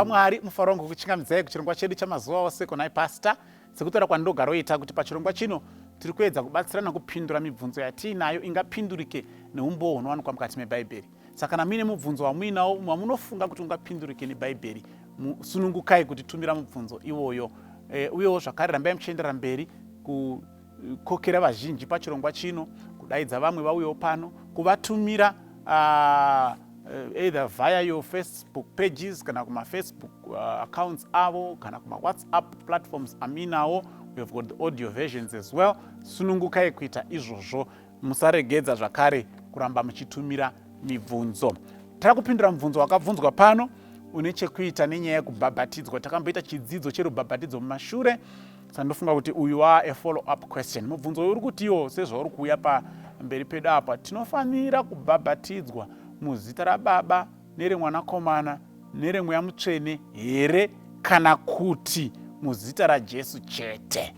Mwari mufaro wangu kuchingamidzai kuchirongwa chedu chamazuva ose konai pastor sekutora kwandinogaroita kuti pachirongwa chino tiri kuedza kubatsirana kupindura mibvunzo yatiinayo ingapindurike neumboo hunowanikwa mukati mebhaibheri. Saka kana muine mubvunzo wamuinawo wamunofunga kuti ungapindurike nebhaibheri, sunungukai kutitumira mubvunzo iwoyo. Uyewo zvakare rambai muchiendera mberi kukokera vazhinji pachirongwa chino, kudaidza vamwe vauyewo pano, kuvatumira either via your Facebook pages kana kuma Facebook accounts avo kana kuma WhatsApp platforms aminawo. We have got the audio versions as well. Sunungukai kuita izvozvo, musaregedza zvakare kuramba muchitumira mibvunzo. Tara kupindura mubvunzo wakabvunzwa pano une chekuita nenyaya yekubhabhatidzwa. Takamboita chidzidzo cherubhabhatidzo mumashure, sandofunga kuti uyu a follow up question. Mubvunzo uri kuti iwo sezvauri kuuya pamberi pedu apa, tinofanira kubhabhatidzwa muzita raBaba neremwanakomana neremweya mutsvene here kana kuti muzita raJesu chete?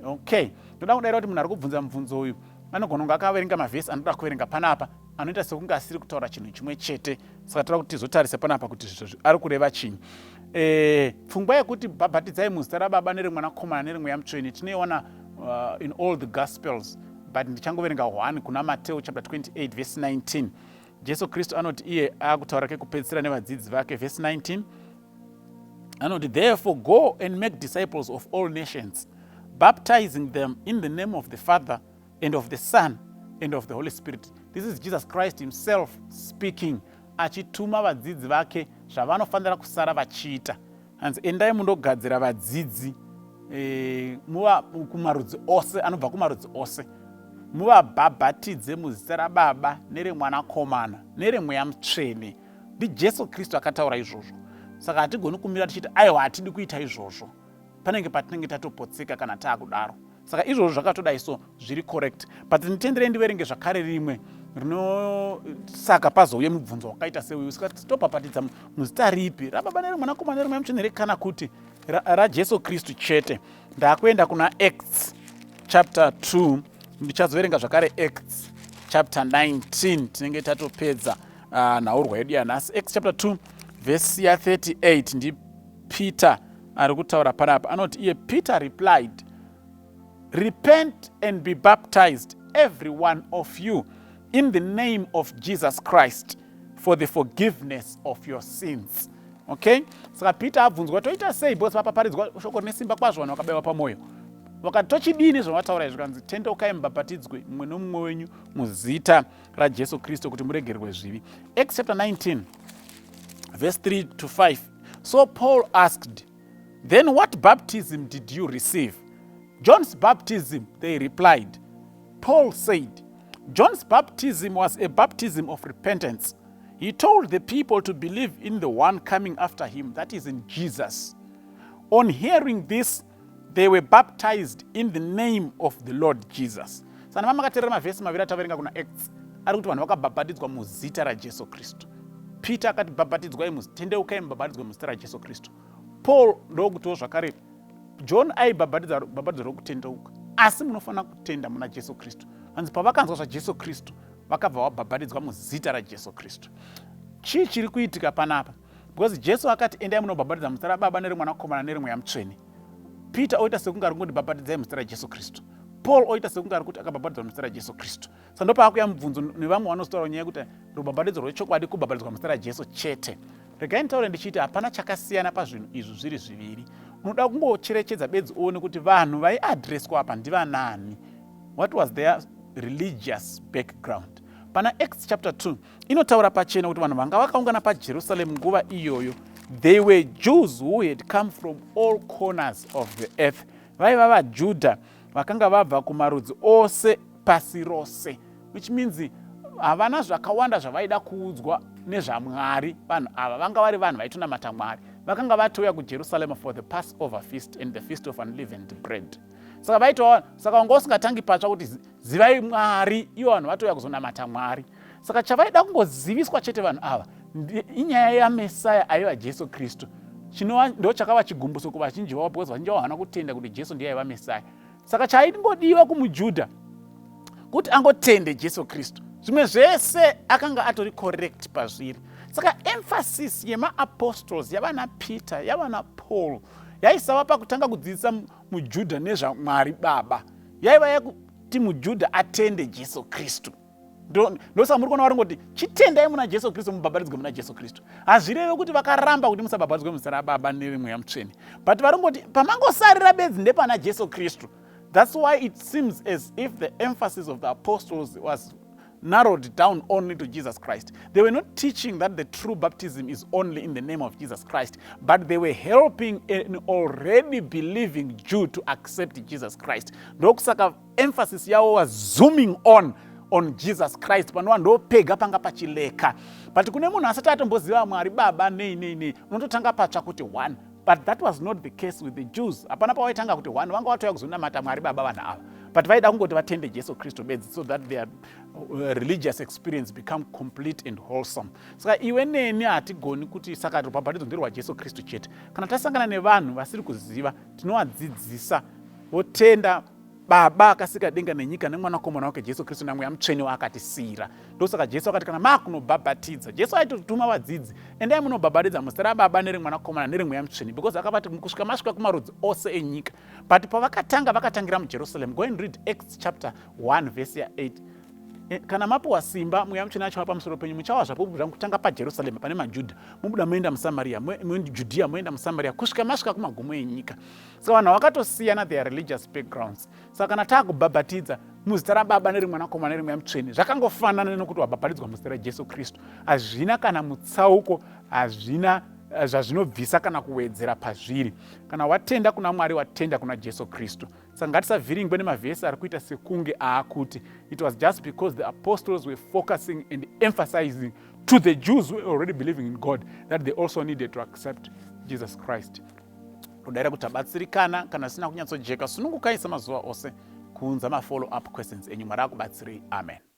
Okay, ndoda kudaira kuti munhu ari kubvunza mubvunzo uyu anogona kunge akaverenga mavhesi anoda kuverenga panapa anoita sekunge asiri kutaura chinhu chimwe chete. Saka toda kuti tizotarisa panapa kuti zvizvo ari kureva chinyi. Pfungwa yekuti bhabhatidzai muzita raBaba neremwanakomana neremweya mutsvene tinoiona in all the gospels, but ndichangoverenga one kuna Mateo chapter 28 verse 19. Jesu Kristu anoti iye akutaura kekupedzisira nevadzidzi vake, verse 19 anoti, therefore go and make disciples of all nations, baptizing them in the name of the Father and of the Son and of the Holy Spirit. This is Jesus Christ himself speaking, achituma vadzidzi vake zvavanofanira kusara vachiita. Hanzi endai mundogadzira vadzidzi kumarudzi ose, anobva kumarudzi ose, muvabhabhatidze muzita raBaba neremwanakomana neremweya mutsvene. NdiJesu Kristu akataura izvozvo. Saka hatigoni kumira tichiti aiwa hatidi kuita izvozvo, panenge patinenge tatopotseka kana taakudaro. Saka izvozvo zvakatodai so zviri correct. But nditenderei ndiverenge zvakare rimwe saka pazouye mubvunzo wakaita seuyu. Saka tobhabhatidza muzita ripi? raBaba neremwanakomana neremweya mutsvene kana kuti raJesu Kristu chete? Ndakuenda kuna Acts chapter 2, ndichazoverenga zvakare Acts chapter 19 tinenge tatopedza nhaurwa yedu yanhasi. Acts chapter 2 verse ya 38 ndi Peter ari kutaura panapa. Anoti iye Peter replied, repent and be baptized every one of you in the name of Jesus Christ for the forgiveness of your sins. Okay? Saka Peter abvunzwa toita sei, because papaparidzwa shoko rine simba kwazvo vanhu vakabewa pamwoyo. Vakati tochidini zvavataura izvi? Kanzi tendeukai mubhabhatidzwe mumwe nomumwe wenyu muzita raJesu Kristu kuti muregererwe zvivi. Acts chapter 19 verse 3 to 5. So Paul asked, then what baptism did you receive? John's baptism, they replied. Paul said, John's baptism was a baptism of repentance. He told the people to believe in the one coming after him, that is in Jesus. On hearing this, they were baptized in the name of the Lord Jesus. Sana mama katerera mavhesi maviri ataverenga kuna Acts ari kuti vanhu vakabhabhatidzwa muzita raJesu Kristu. Peter akati bhabhatidzwai tendeukai mubhabhatidzwe muzita raJesu Kristu. Paul ndokutiwo zvakare John aibhabhatidza bhabhatidzo rokutendeuka, asi munofanira kutenda muna Jesu Kristu. Hanzi pavakanzwa zvaJesu Kristu vakabva vabhabhatidzwa muzita raJesu Kristu. Chii chiri kuitika panapa? Because Jesu akati endai munobhabhatidza muzita raBaba neremwanakomana neremweya mutsvene. Peter oita sekunge ari kungoti bhabhatidzai muzita raJesu Kristu. Paul oita sekunge ari kuti akabhabhatidzwa muzita raJesu Kristu. Saka ndopaakuya mubvunzo nevamwe vanozotaura nyaya yekuti rubhabhatidzo rwechokwadi kubhabhatidzwa muzita raJesu chete. Regai nditaure ndichiti hapana chakasiyana pazvinhu izvi zviri zviviri. Unoda kungocherechedza bedzi uone kuti vanhu vaiadreswa apa ndivanani. What was their religious background? Pana Acts chapter 2 inotaura pachena kuti vanhu vanga vakaungana paJerusalem nguva iyoyo, they were Jews who had come from all corners of the earth. Vaiva vaJudha vakanga vabva kumarudzi ose pasi rose, which means havana zvakawanda zvavaida kuudzwa nezvaMwari. Vanhu ava vanga vari vanhu vaitonamata Mwari, vakanga vatouya kuJerusalem for the Passover feast and the feast of unleavened bread. Saka vaitawa, saka wanga usingatangi patsva kuti zivai Mwari, ivo vanhu vatouya kuzonamata Mwari. Saka chavaida kungoziviswa chete vanhu ava inyaya yaMesaya aiva Jesu Kristu. Ndo chakava chigumbuso kuvazhinji vavo, because vazhinji vavo havana kutenda kuti Jesu ndiye aiva Mesaya. Saka chaingodiwa kumuJudha kuti angotende Jesu Kristu. Zvimwe zvese akanga atori correct pazviri. saka emphasis yemaapostles yavana Peter yavana Paul yaisava pakutanga kudzidzisa mujudha nezvaMwari Baba, yaiva yakuti mujudha atende Jesu Kristu. Ndosaka muri kuona varingoti chitendai muna Jesu Kristu mubhabhatidzwe muna Jesu Kristu. Hazvirevi kuti vakaramba kuti musabhabhatidzwe muzita raBaba nereMweya Mutsvene, but varingoti pamangosarira bedzi ndepana Jesu Kristu. That's why it seems as if the emphasis of the apostles was narrowed down only to Jesus Christ. They were not teaching that the true baptism is only in the name of Jesus Christ, but they were helping an already believing Jew to accept Jesus Christ. Ndokusaka emphasis yavo was zooming on Jesus Christ, panova ndopega panga pachileka. But kune munhu asati atomboziva Mwari Baba nei unototanga patsva kuti one. But that was not the case with the Jews. Hapana pawaitanga kuti one vanga watoya kuzonamata Mwari Baba vanhu ava, but vaida kungoti vatende Jesu Kristu bedzi, so that their religious experience become complete and wholesome. Saka iwe neni hatigoni kuti saka rubhabhatidzo nderwa Jesu Kristu chete. Kana tasangana nevanhu vasiri kuziva, tinovadzidzisa votenda Baba akasika denga nenyika nemwanakomana wake Jesu Kristu naMweya Mutsvene waakatisiyira. Ndosaka Jesu akati kana makunobhabhatidza, Jesu aitotuma vadzidzi, endai munobhabhatidza muzita raBaba nereMwanakomana nereMweya Mutsvene, because akavati kusvika masvika kumarudzi ose enyika. But vakatangira muJerusalem. Go and read Acts chapter 1 verse 8. Kana mapuwa simba Mweya Mutsvene achiva pamusoro penyu, muchawa zvapo kutanga paJerusalem pane maJudha, mubuda moenda muSamaria, moenda Judea, moenda muSamaria, kusvika masvika kumagumo enyika. So vanhu vakatosiyana their religious backgrounds. Saka kana taakubhabhatidza muzita raBaba nereMwanakomana nereMweya Mutsvene, zvakangofanana nokuti wabhabhatidzwa muzita raJesu Kristu. Hazvina kana mutsauko, hazvina zvazvinobvisa kana kuwedzera pazviri. Kana watenda kuna Mwari, watenda kuna Jesu Kristu. Saka ngatisavhiringwe nemavhesi ari kuita sekunge aakuti it was just because the apostles were focusing and emphasizing to the Jews who were already believing in God that they also needed to accept Jesus Christ. Kudaira kuti tabatsirikana kana sina kunyatsojeka, sunungukai samazuva ose kuunza ma follow up questions enyu. Mwari akubatsirei. Amen.